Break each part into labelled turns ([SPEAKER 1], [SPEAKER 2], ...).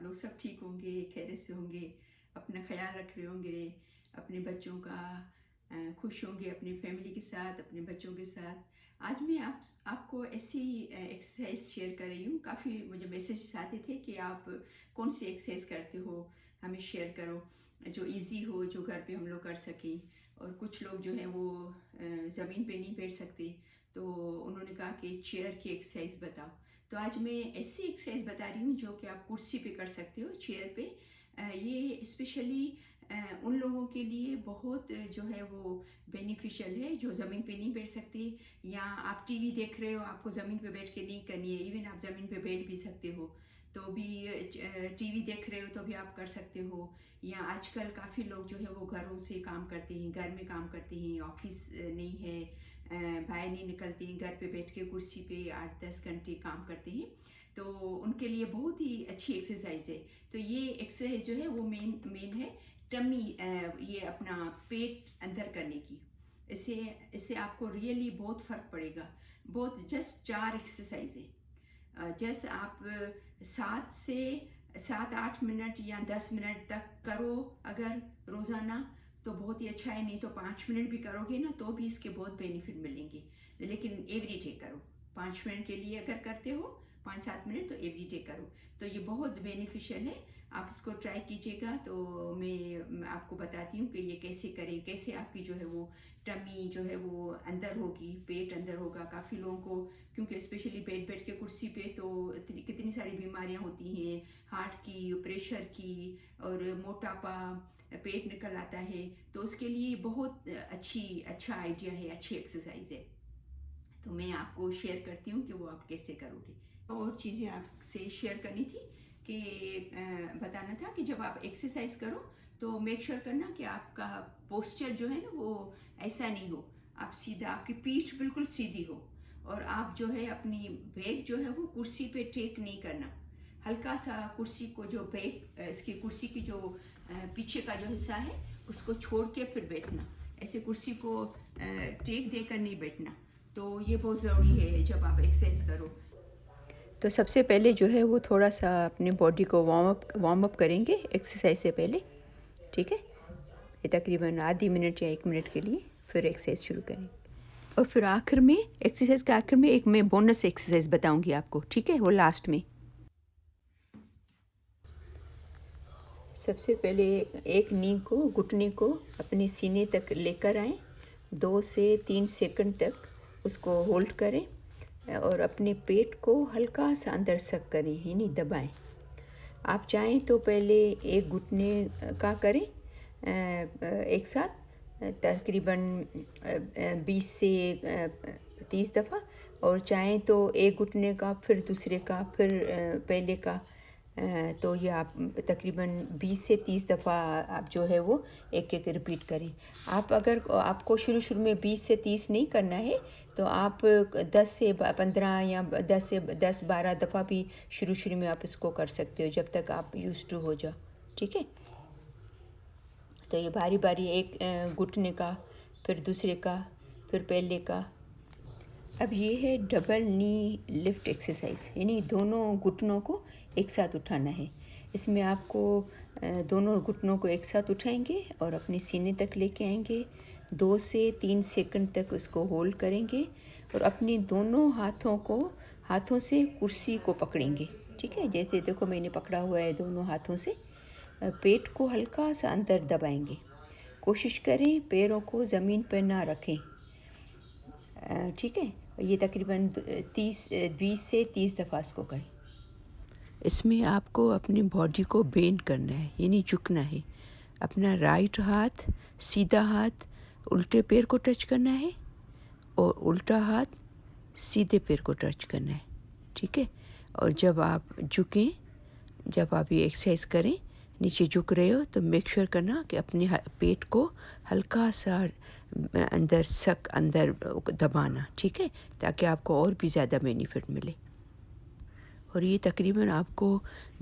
[SPEAKER 1] आप लोग सब ठीक होंगे, खैरियत से होंगे, अपना ख्याल रख रहे होंगे, अपने बच्चों का खुश होंगे अपनी फैमिली के साथ, अपने बच्चों के साथ। आज मैं आपको ऐसी एक्सरसाइज शेयर कर रही हूँ। काफ़ी मुझे मैसेज आते थे कि आप कौन सी एक्सरसाइज करते हो, हमें शेयर करो जो इजी हो, जो घर पे हम लोग कर सकें। और कुछ लोग जो है वो ज़मीन पे नहीं बैठ सकते, तो उन्होंने कहा कि चेयर की एक्सरसाइज बताओ। तो आज मैं ऐसी एक्सरसाइज बता रही हूँ जो कि आप कुर्सी पे कर सकते हो, चेयर पे। ये स्पेशली उन लोगों के लिए बहुत जो है वो बेनिफिशियल है जो ज़मीन पे नहीं बैठ सकते, या आप टीवी देख रहे हो, आपको ज़मीन पे बैठ के नहीं करनी है। इवन आप ज़मीन पे बैठ भी सकते हो, तो भी टीवी देख रहे हो तो भी आप कर सकते हो। या आजकल काफ़ी लोग जो है वो घरों से काम करते हैं, घर में काम करते हैं, ऑफिस नहीं है, बाहर नहीं निकलते हैं, घर पे बैठ के कुर्सी पे 8-10 घंटे काम करते हैं, तो उनके लिए बहुत ही अच्छी एक्सरसाइज है। तो ये एक्सरसाइज जो है वो मेन है टमी, ये अपना पेट अंदर करने की। इससे इससे आपको रियली बहुत फ़र्क पड़ेगा। बहुत जस्ट 4 एक्सरसाइज है। जैसे आप 7 से 8 मिनट या 10 मिनट तक करो अगर रोज़ाना, तो बहुत ही अच्छा है। नहीं तो 5 मिनट भी करोगे ना तो भी इसके बहुत बेनिफिट मिलेंगे, लेकिन एवरी डे करो। 5 मिनट के लिए अगर करते हो 5-7 मिनट, तो एवरी डे करो, तो ये बहुत बेनिफिशियल है। आप इसको ट्राई कीजिएगा। तो मैं आपको बताती हूँ कि ये कैसे करें, कैसे आपकी जो है वो टमी जो है वो अंदर होगी, पेट अंदर होगा। काफ़ी लोगों को, क्योंकि स्पेशली बैठ के कुर्सी पे तो कितनी सारी बीमारियां होती हैं, हार्ट की, प्रेशर की, और मोटापा, पेट निकल आता है, तो उसके लिए बहुत अच्छा आइडिया है, अच्छी एक्सरसाइज है। तो मैं आपको शेयर करती हूँ कि वो आप कैसे करोगे। और चीज़ें आपसे शेयर करनी थी कि बताना था कि जब आप एक्सरसाइज करो तो मेक श्योर करना कि आपका पोस्चर जो है ना वो ऐसा नहीं हो, आप सीधा, आपकी पीठ बिल्कुल सीधी हो, और आप जो है अपनी बैग जो है वो कुर्सी पे टेक नहीं करना। हल्का सा कुर्सी को जो बैग, इसकी कुर्सी की जो पीछे का जो हिस्सा है उसको छोड़ के फिर बैठना। ऐसे कुर्सी को टेक देकर नहीं बैठना। तो ये बहुत ज़रूरी है जब आप एक्सरसाइज करो। तो सबसे पहले जो है वो थोड़ा सा अपनी बॉडी को वार्म अप करेंगे एक्सरसाइज से पहले, ठीक है। ये तकरीबन आधी मिनट या 1 मिनट के लिए, फिर एक्सरसाइज शुरू करेंगे। और फिर आखिर में, एक्सरसाइज के आखिर में एक मैं बोनस एक्सरसाइज बताऊंगी आपको, ठीक है, वो लास्ट में। सबसे पहले एक नी को, घुटने को अपने सीने तक लेकर आएं। 2 से 3 सेकंड तक उसको होल्ड करें और अपने पेट को हल्का सा अंदर सक करें, यानी दबाएं। आप चाहें तो पहले एक घुटने का करें एक साथ तकरीबन 20 से 30 दफ़ा, और चाहें तो एक घुटने का, फिर दूसरे का, फिर पहले का। तो ये आप तकरीबन 20 से 30 दफ़ा आप जो है वो एक एक रिपीट करें। आप अगर आपको शुरू में 20 से 30 नहीं करना है तो आप 10 से 15 या 10 से 12 दफ़ा भी शुरू में आप इसको कर सकते हो, जब तक आप यूज़ टू हो जाओ, ठीक है। तो ये बारी बारी एक घुटने का, फिर दूसरे का, फिर पहले का। अब ये है डबल नी लिफ्ट एक्सरसाइज, यानी दोनों घुटनों को एक साथ उठाना है। इसमें आपको दोनों घुटनों को एक साथ उठाएंगे और अपने सीने तक लेके आएंगे। 2 से 3 सेकंड तक उसको होल्ड करेंगे और अपने दोनों हाथों से कुर्सी को पकड़ेंगे, ठीक है। जैसे देखो मैंने पकड़ा हुआ है दोनों हाथों से। पेट को हल्का सा अंदर दबाएंगे। कोशिश करें पैरों को ज़मीन पर ना रखें, ठीक है। ये तकरीबन 20 से 30 दफ़ा इसको करें। इसमें आपको अपनी बॉडी को बेंड करना है, यानी झुकना है। अपना राइट हाथ, सीधा हाथ उल्टे पैर को टच करना है और उल्टा हाथ सीधे पैर को टच करना है, ठीक है। और जब आप झुकें, जब आप ये एक्सरसाइज करें, नीचे झुक रहे हो, तो मेक श्योर करना कि अपने पेट को हल्का सा अंदर दबाना, ठीक है, ताकि आपको और भी ज़्यादा बेनिफिट मिले। और ये तकरीबन आपको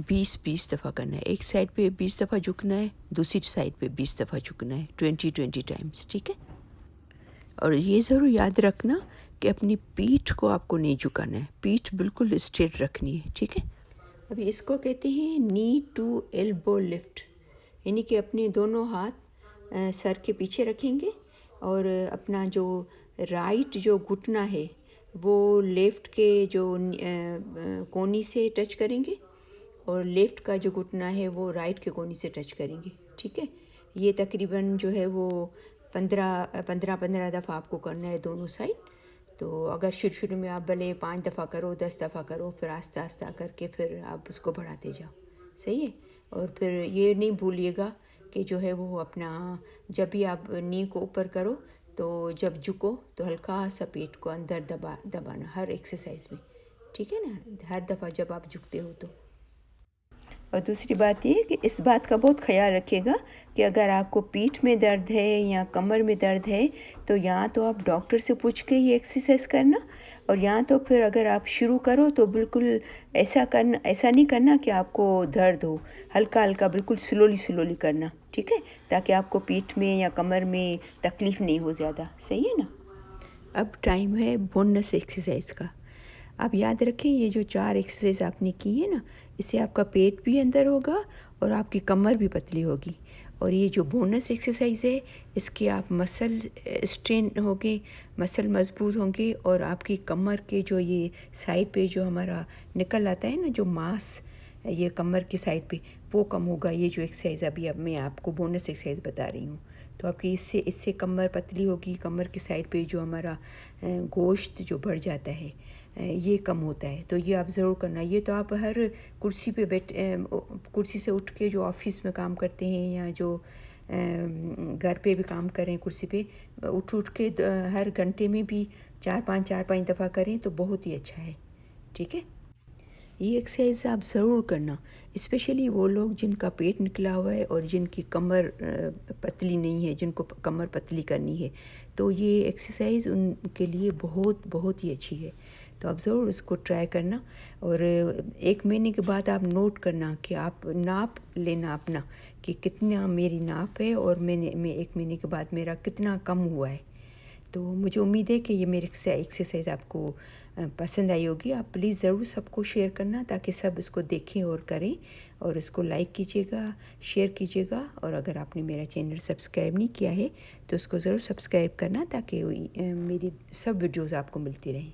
[SPEAKER 1] 20 दफ़ा करना है। एक साइड पे 20 दफ़ा झुकना है, दूसरी साइड पे 20 दफ़ा झुकना है, 20 टाइम्स, ठीक है। और ये ज़रूर याद रखना कि अपनी पीठ को आपको नहीं झुकाना है, पीठ बिल्कुल स्ट्रेट रखनी है, ठीक है। अभी इसको कहते हैं नी टू एल्बो लिफ्ट, यानी कि अपने दोनों हाथ सर के पीछे रखेंगे और अपना जो राइट जो घुटना है वो लेफ़्ट के जो कोनी से टच करेंगे और लेफ़्ट का जो घुटना है वो राइट के कोनी से टच करेंगे। ठीक है, ये तकरीबन जो है वो 15 दफ़ा आपको करना है दोनों साइड। तो अगर शुरू में आप भले 5 दफ़ा करो, 10 दफ़ा करो, फिर आस्ता आस्ता करके फिर आप उसको बढ़ाते जाओ। सही है। और फिर ये नहीं भूलिएगा कि जो है वो अपना जब भी आप नी को ऊपर करो तो जब झुको तो हल्का सा पेट को अंदर दबाना हर एक्सरसाइज में। ठीक है ना, हर दफ़ा जब आप झुकते हो तो। और दूसरी बात ये कि इस बात का बहुत ख्याल रखिएगा कि अगर आपको पीठ में दर्द है या कमर में दर्द है तो या तो आप डॉक्टर से पूछ के ये एक्सरसाइज करना, और या तो फिर अगर आप शुरू करो तो बिल्कुल ऐसा नहीं करना कि आपको दर्द हो, हल्का हल्का बिल्कुल स्लोली करना। ठीक है, ताकि आपको पीठ में या कमर में तकलीफ़ नहीं हो ज़्यादा। सही है ना। अब टाइम है बोनस एक्सरसाइज का। आप याद रखें ये जो 4 एक्सरसाइज आपने की है ना, इससे आपका पेट भी अंदर होगा और आपकी कमर भी पतली होगी। और ये जो बोनस एक्सरसाइज है इसके आप मसल स्ट्रेन होंगे, मसल मजबूत होंगे और आपकी कमर के जो ये साइड पे जो हमारा निकल आता है ना जो मांस ये कमर की साइड पे वो कम होगा। ये जो एक्सरसाइज अभी अब मैं आपको बोनस एक्सरसाइज बता रही हूँ तो आपकी इससे कमर पतली होगी, कमर की साइड पे जो हमारा गोश्त जो बढ़ जाता है ये कम होता है। तो ये आप ज़रूर करना। ये तो आप हर कुर्सी पे कुर्सी से उठ के जो ऑफिस में काम करते हैं या जो घर पे भी काम करें कुर्सी पे उठ के हर घंटे में भी 4-5 दफ़ा करें तो बहुत ही अच्छा है। ठीक है, ये एक्सरसाइज आप ज़रूर करना, स्पेशली वो लोग जिनका पेट निकला हुआ है और जिनकी कमर पतली नहीं है, जिनको कमर पतली करनी है, तो ये एक्सरसाइज उनके लिए बहुत बहुत ही अच्छी है। तो आप ज़रूर इसको ट्राई करना और 1 महीने के बाद आप नोट करना कि आप नाप लेना अपना कि कितना मेरी नाप है और मैं 1 महीने के बाद मेरा कितना कम हुआ है। तो मुझे उम्मीद है कि ये मेरी एक्सरसाइज आपको पसंद आई होगी। आप प्लीज़ ज़रूर सबको शेयर करना ताकि सब इसको देखें और करें, और इसको लाइक कीजिएगा, शेयर कीजिएगा, और अगर आपने मेरा चैनल सब्सक्राइब नहीं किया है तो इसको ज़रूर सब्सक्राइब करना ताकि मेरी सब वीडियोज़ आपको मिलती रहें।